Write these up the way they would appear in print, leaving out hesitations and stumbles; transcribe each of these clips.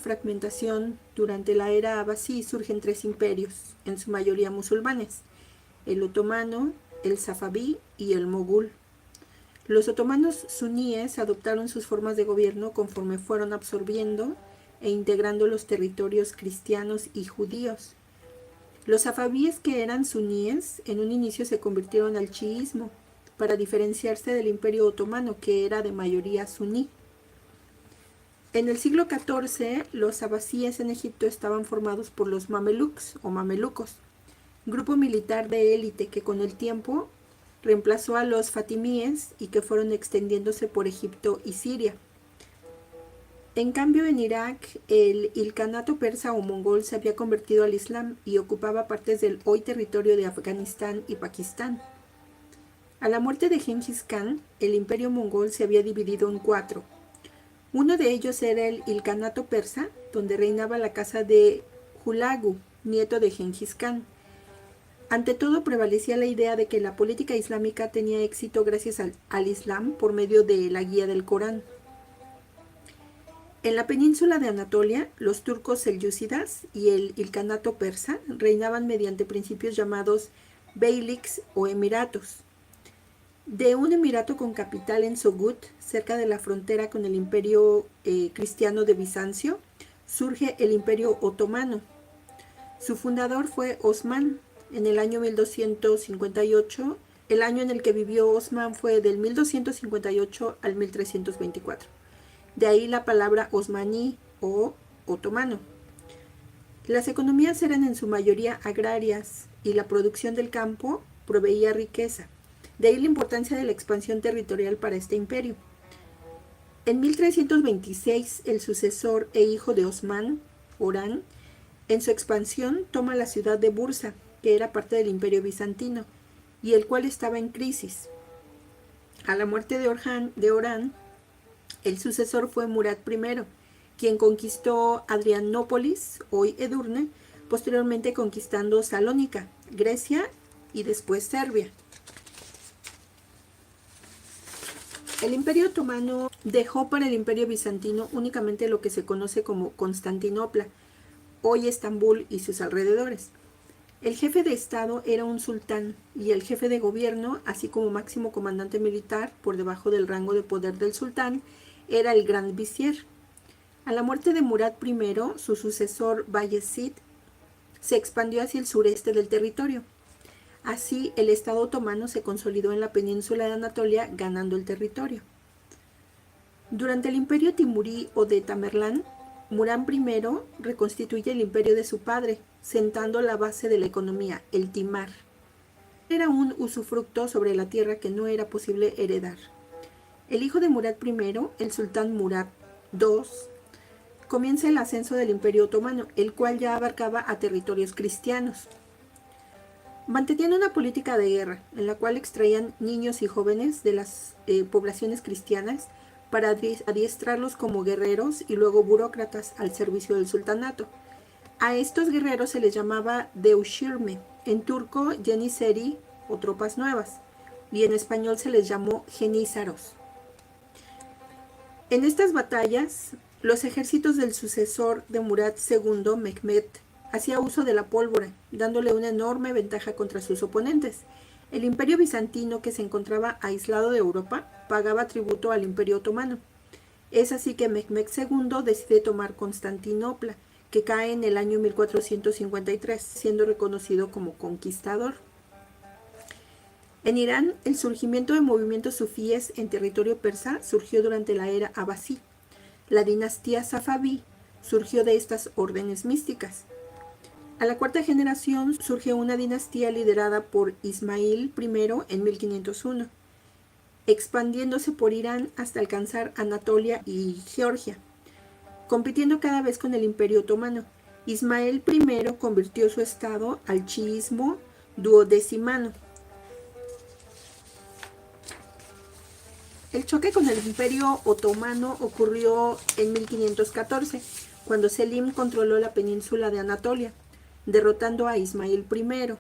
fragmentación, durante la era abasí surgen tres imperios, en su mayoría musulmanes: el otomano, el safabí y el mogul. Los otomanos suníes adoptaron sus formas de gobierno conforme fueron absorbiendo e integrando los territorios cristianos y judíos. Los safabíes, que eran suníes, en un inicio se convirtieron al chiismo para diferenciarse del imperio otomano, que era de mayoría suní. En el siglo XIV, los abbasíes en Egipto estaban formados por los mamelucs o mamelucos, grupo militar de élite que con el tiempo reemplazó a los fatimíes y que fueron extendiéndose por Egipto y Siria. En cambio, en Irak, el ilcanato persa o mongol se había convertido al Islam y ocupaba partes del hoy territorio de Afganistán y Pakistán. A la muerte de Gengis Khan, el imperio mongol se había dividido en cuatro. Uno de ellos era el ilcanato persa, donde reinaba la casa de Hulagu, nieto de Gengis Khan. Ante todo prevalecía la idea de que la política islámica tenía éxito gracias al Islam por medio de la guía del Corán. En la península de Anatolia, los turcos selyúcidas y el ilcanato persa reinaban mediante principios llamados beyliks o emiratos. De un emirato con capital en Sogut, cerca de la frontera con el imperio cristiano de Bizancio, surge el imperio otomano. Su fundador fue Osmán. En el año 1258, el año en el que vivió Osmán fue del 1258 al 1324. De ahí la palabra osmaní o otomano. Las economías eran en su mayoría agrarias y la producción del campo proveía riqueza. De ahí la importancia de la expansión territorial para este imperio. En 1326, el sucesor e hijo de Osmán, Orán, en su expansión toma la ciudad de Bursa, que era parte del imperio bizantino, y el cual estaba en crisis. A la muerte de Orán, el sucesor fue Murad I, quien conquistó Adrianópolis, hoy Edurne, posteriormente conquistando Salónica, Grecia y después Serbia. El imperio otomano dejó para el imperio bizantino únicamente lo que se conoce como Constantinopla, hoy Estambul y sus alrededores. El jefe de estado era un sultán y el jefe de gobierno, así como máximo comandante militar, por debajo del rango de poder del sultán, era el gran visier. A la muerte de Murad I, su sucesor Bayezid se expandió hacia el sureste del territorio. Así, el estado otomano se consolidó en la península de Anatolia, ganando el territorio. Durante el imperio timurí o de Tamerlán, Murad I reconstituye el imperio de su padre, sentando la base de la economía, el timar. Era un usufructo sobre la tierra que no era posible heredar. El hijo de Murad I, el sultán Murad II, comienza el ascenso del imperio otomano, el cual ya abarcaba a territorios cristianos. Mantenían una política de guerra, en la cual extraían niños y jóvenes de las poblaciones cristianas para adiestrarlos como guerreros y luego burócratas al servicio del sultanato. A estos guerreros se les llamaba Devshirme, en turco Yeniseri o tropas nuevas, y en español se les llamó genízaros. En estas batallas, los ejércitos del sucesor de Murad II, Mehmed, hacía uso de la pólvora, dándole una enorme ventaja contra sus oponentes. El imperio bizantino, que se encontraba aislado de Europa, pagaba tributo al imperio otomano. Es así que Mehmed II decide tomar Constantinopla, que cae en el año 1453, siendo reconocido como conquistador. En Irán, el surgimiento de movimientos sufíes en territorio persa surgió durante la era abasí. La dinastía safabí surgió de estas órdenes místicas. A la cuarta generación surge una dinastía liderada por Ismail I en 1501, expandiéndose por Irán hasta alcanzar Anatolia y Georgia, compitiendo cada vez con el imperio otomano. Ismail I convirtió su estado al chiismo duodecimano. El choque con el imperio otomano ocurrió en 1514, cuando Selim controló la península de Anatolia, derrotando a Ismail I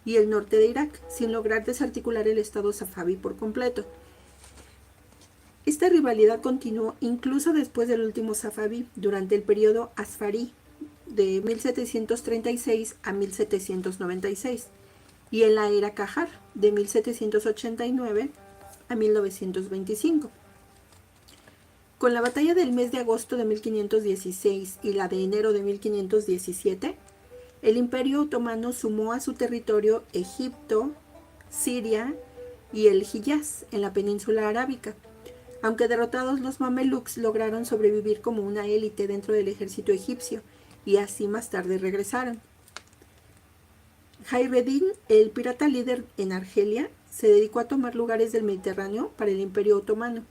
y el norte de Irak, sin lograr desarticular el estado safabí por completo. Esta rivalidad continuó incluso después del último Safaví, durante el periodo Asfarí, de 1736 a 1796, y en la era Qajar, de 1789 a 1925. Con la batalla del mes de agosto de 1516 y la de enero de 1517, el Imperio Otomano sumó a su territorio Egipto, Siria y el Hiyaz en la península arábica. Aunque derrotados, los mameluks lograron sobrevivir como una élite dentro del ejército egipcio y así más tarde regresaron. Hayreddin, el pirata líder en Argelia, se dedicó a tomar lugares del Mediterráneo para el Imperio Otomano,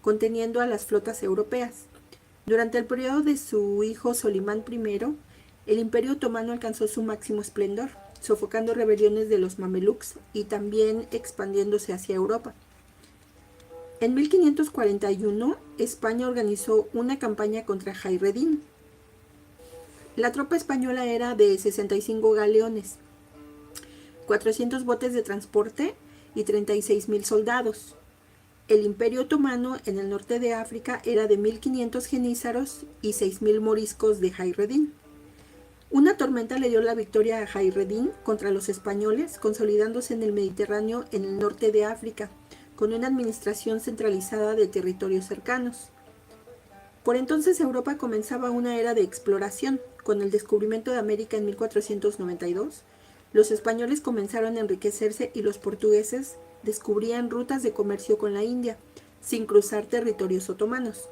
conteniendo a las flotas europeas. Durante el periodo de su hijo Solimán I, el Imperio Otomano alcanzó su máximo esplendor, sofocando rebeliones de los mameluks y también expandiéndose hacia Europa. En 1541, España organizó una campaña contra Hayreddin. La tropa española era de 65 galeones, 400 botes de transporte y 36,000 soldados. El Imperio Otomano en el norte de África era de 1,500 jenízaros y 6,000 moriscos de Hayreddin. Una tormenta le dio la victoria a Hayreddin contra los españoles, consolidándose en el Mediterráneo en el norte de África, con una administración centralizada de territorios cercanos. Por entonces Europa comenzaba una era de exploración. Con el descubrimiento de América en 1492, los españoles comenzaron a enriquecerse y los portugueses descubrían rutas de comercio con la India, sin cruzar territorios otomanos.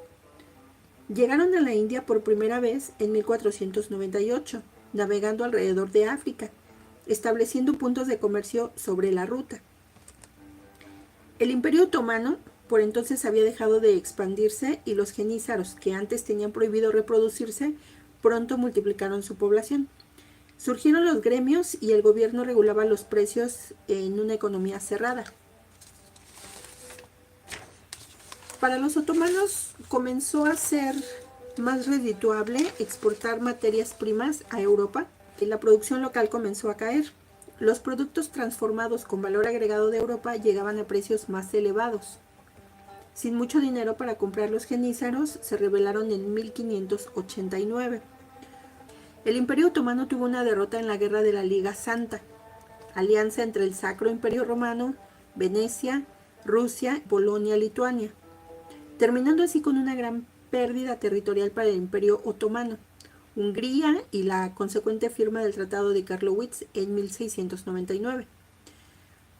Llegaron a la India por primera vez en 1498, navegando alrededor de África, estableciendo puntos de comercio sobre la ruta. El Imperio Otomano por entonces había dejado de expandirse y los jenízaros, que antes tenían prohibido reproducirse, pronto multiplicaron su población. Surgieron los gremios y el gobierno regulaba los precios en una economía cerrada. Para los otomanos comenzó a ser más redituable exportar materias primas a Europa y la producción local comenzó a caer. Los productos transformados con valor agregado de Europa llegaban a precios más elevados. Sin mucho dinero para comprar los jenízaros, se rebelaron en 1589. El Imperio Otomano tuvo una derrota en la Guerra de la Liga Santa, alianza entre el Sacro Imperio Romano, Venecia, Rusia, Polonia, Lituania, terminando así con una gran pérdida territorial para el Imperio Otomano, Hungría y la consecuente firma del Tratado de Karlowitz en 1699.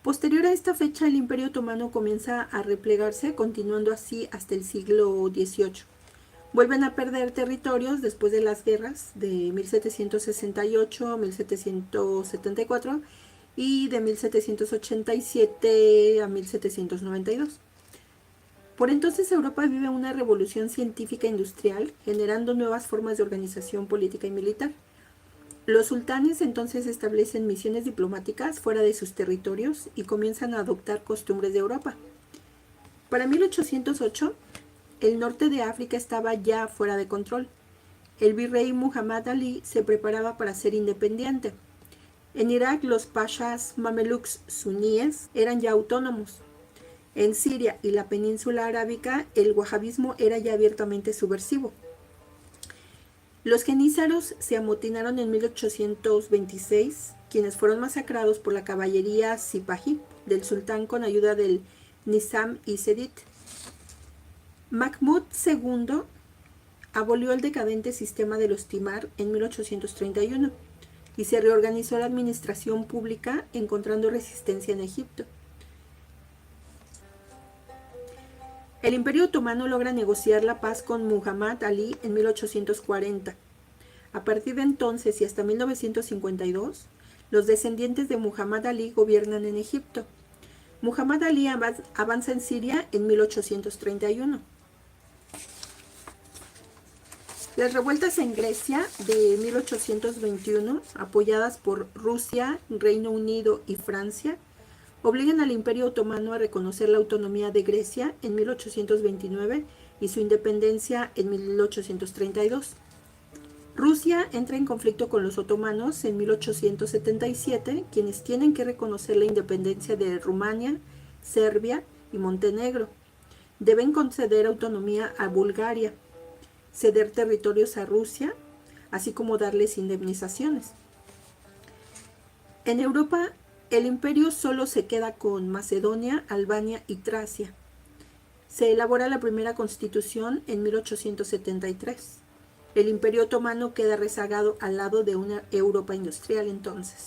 Posterior a esta fecha, el Imperio Otomano comienza a replegarse, continuando así hasta el siglo XVIII. Vuelven a perder territorios después de las guerras de 1768 a 1774 y de 1787 a 1792. Por entonces Europa vive una revolución científica e industrial, generando nuevas formas de organización política y militar. Los sultanes entonces establecen misiones diplomáticas fuera de sus territorios y comienzan a adoptar costumbres de Europa. Para 1808, el norte de África estaba ya fuera de control. El virrey Muhammad Ali se preparaba para ser independiente. En Irak, los pashas mameluks suníes eran ya autónomos. En Siria y la península arábica, el wahabismo era ya abiertamente subversivo. Los jenízaros se amotinaron en 1826, quienes fueron masacrados por la caballería sipahi del sultán con ayuda del Nizam y Sedit. Mahmud II abolió el decadente sistema de los timar en 1831 y se reorganizó la administración pública, encontrando resistencia en Egipto. El Imperio Otomano logra negociar la paz con Muhammad Ali en 1840. A partir de entonces y hasta 1952, los descendientes de Muhammad Ali gobiernan en Egipto. Muhammad Ali avanza en Siria en 1831. Las revueltas en Grecia de 1821, apoyadas por Rusia, Reino Unido y Francia, obligan al Imperio Otomano a reconocer la autonomía de Grecia en 1829 y su independencia en 1832. Rusia entra en conflicto con los otomanos en 1877, quienes tienen que reconocer la independencia de Rumania, Serbia y Montenegro. Deben conceder autonomía a Bulgaria, ceder territorios a Rusia, así como darles indemnizaciones. En Europa, el imperio solo se queda con Macedonia, Albania y Tracia. Se elabora la primera constitución en 1873. El imperio otomano queda rezagado al lado de una Europa industrial entonces.